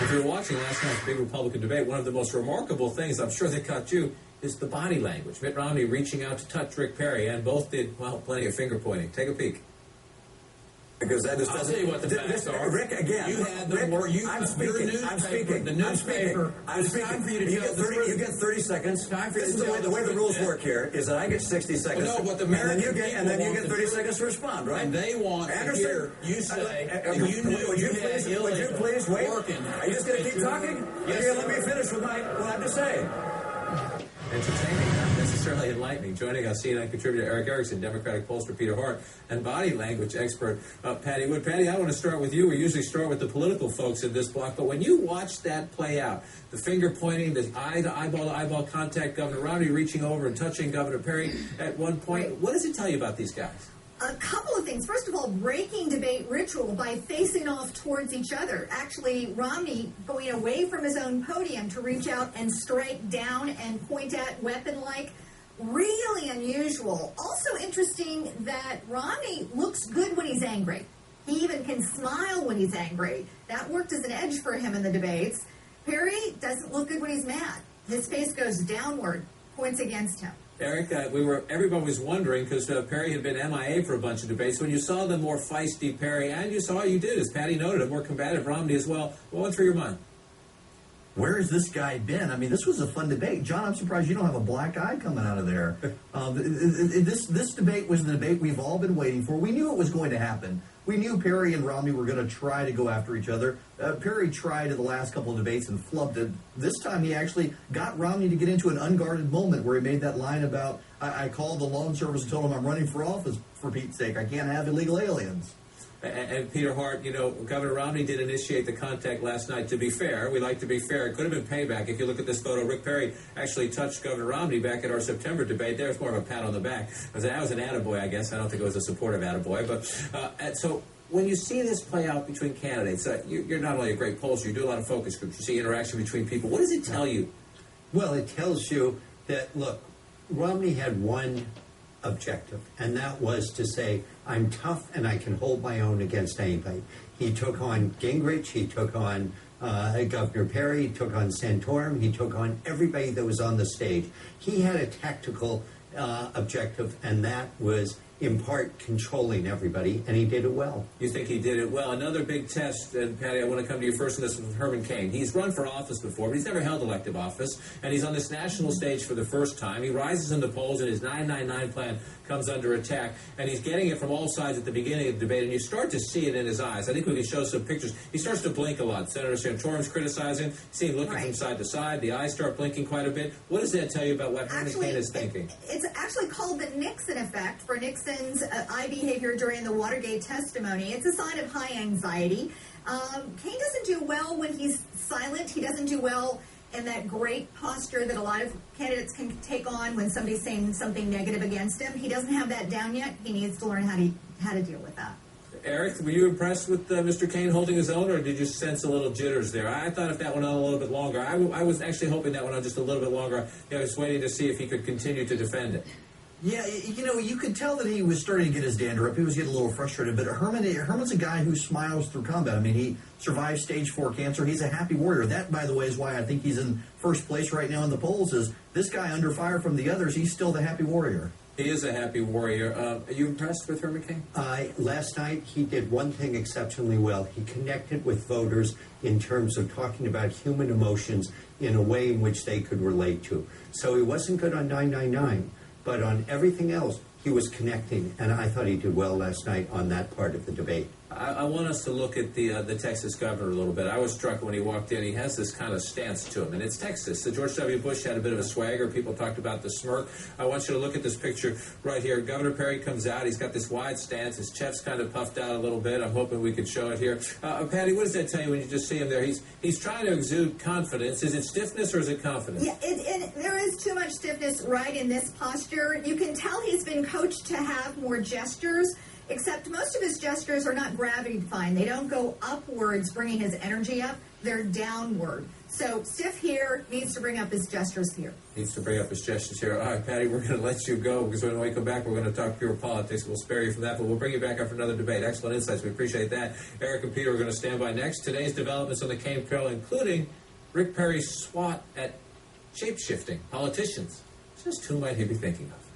If you're watching last night's big Republican debate, one of the most remarkable things, I'm sure that caught you, is the body language. Mitt Romney reaching out to touch Rick Perry, and both did, well, plenty of finger pointing. Take a peek. Because that just I'll doesn't. tell you what the facts are. Rick, again. You had the Rick, word. I'm speaking. I'm speaking. The newspaper. I'm speaking. Time for you to you get 30 seconds. Time for you this to is the way the rules work here. Is that I get 60 seconds. Well, no, what the and then American you get 30 seconds to respond, right? And they want to hear you say. You knew would you please wait? Working. Are you just going to keep talking? Yes, Here, let me finish with what I have to say. Entertaining, not necessarily enlightening. Joining us, CNN contributor Eric Erickson, Democratic pollster Peter Hart, and body language expert Patti Wood. Patti, I want to start with you. We usually start with the political folks in this block, but when you watch that play out, the finger pointing, the eyeball-to-eyeball contact, Governor Romney reaching over and touching Governor Perry at one point, what does it tell you about these guys? A couple of things. First of all, breaking debate ritual by facing off towards each other. Actually, Romney going away from his own podium to reach out and strike down and point at weapon-like. Really unusual. Also interesting that Romney looks good when he's angry. He even can smile when he's angry. That worked as an edge for him in the debates. Perry doesn't look good when he's mad. His face goes downward, points against him. Eric, everybody was wondering, because Perry had been MIA for a bunch of debates. When you saw the more feisty Perry, and you saw, you did, as Patti noted, a more combative Romney as well, what went through your mind? Where has this guy been? I mean, this was a fun debate. John, I'm surprised you don't have a black eye coming out of there. This debate was the debate we've all been waiting for. We knew it was going to happen. We knew Perry and Romney were going to try to go after each other. Perry tried in the last couple of debates and flubbed it. This time he actually got Romney to get into an unguarded moment where he made that line about, I called the lawn service and told him I'm running for office, for Pete's sake. I can't have illegal aliens. And Peter Hart, you know, Governor Romney did initiate the contact last night. To be fair, we like to be fair. It could have been payback. If you look at this photo, Rick Perry actually touched Governor Romney back at our September debate. There's more of a pat on the back. That was an attaboy, I guess. I don't think it was a supportive attaboy. But so when you see this play out between candidates, you're not only a great pollster, you do a lot of focus groups. You see interaction between people. What does it tell you? Well, it tells you that, look, Romney had one objective, and that was to say, I'm tough and I can hold my own against anybody. He took on Gingrich, he took on Governor Perry, he took on Santorum, he took on everybody that was on the stage. He had a tactical objective, and that was in part controlling everybody, and he did it well. You think he did it well? Another big test, and Patti, I want to come to you first on this with Herman Cain. He's run for office before, but he's never held elective office, and he's on this national stage for the first time. He rises in the polls, and his 999 plan comes under attack, and he's getting it from all sides at the beginning of the debate, and you start to see it in his eyes. I think we can show some pictures. He starts to blink a lot. Senator Santorum's criticizing, see him looking from side to side. The eyes start blinking quite a bit. What does that tell you about what Herman Cain is thinking? It's actually called the Nixon effect for Nixon's eye behavior during the Watergate testimony. It's a sign of high anxiety. Cain doesn't do well when he's silent. He doesn't do well in that great posture that a lot of candidates can take on when somebody's saying something negative against him. He doesn't have that down yet. He needs to learn how to deal with that. Eric, were you impressed with Mr. Cain holding his own, or did you sense a little jitters there? I thought if that went on a little bit longer, I was actually hoping that went on just a little bit longer. I was waiting to see if he could continue to defend it. Yeah, you know, you could tell that he was starting to get his dander up. He was getting a little frustrated. But Herman's a guy who smiles through combat. I mean, he survived stage 4 cancer. He's a happy warrior. That, by the way, is why I think he's in first place right now in the polls, is this guy under fire from the others, he's still the happy warrior. He is a happy warrior. Are you impressed with Herman Cain? Last night, he did one thing exceptionally well. He connected with voters in terms of talking about human emotions in a way in which they could relate to. So he wasn't good on 999. But on everything else, he was connecting, and I thought he did well last night on that part of the debate. I want us to look at the Texas governor a little bit. I was struck when he walked in. He has this kind of stance to him, and it's Texas. George W. Bush had a bit of a swagger. People talked about the smirk. I want you to look at this picture right here. Governor Perry comes out. He's got this wide stance. His chest's kind of puffed out a little bit. I'm hoping we could show it here. Patti, what does that tell you when you just see him there? He's trying to exude confidence. Is it stiffness or is it confidence? Yeah, there is too much stiffness right in this posture. You can tell he's been coached to have more gestures. except most of his gestures are not gravity-defying. They don't go upwards, bringing his energy up. They're downward. So stiff here, needs to bring up his gestures here. Needs to bring up his gestures here. All right, Patti, we're going to let you go because when we come back, we're going to talk pure politics. We'll spare you from that, but we'll bring you back after another debate. Excellent insights. We appreciate that. Eric and Peter are going to stand by next. Today's developments on the campaign trail, including Rick Perry's swat at shape-shifting politicians. Just who might he be thinking of?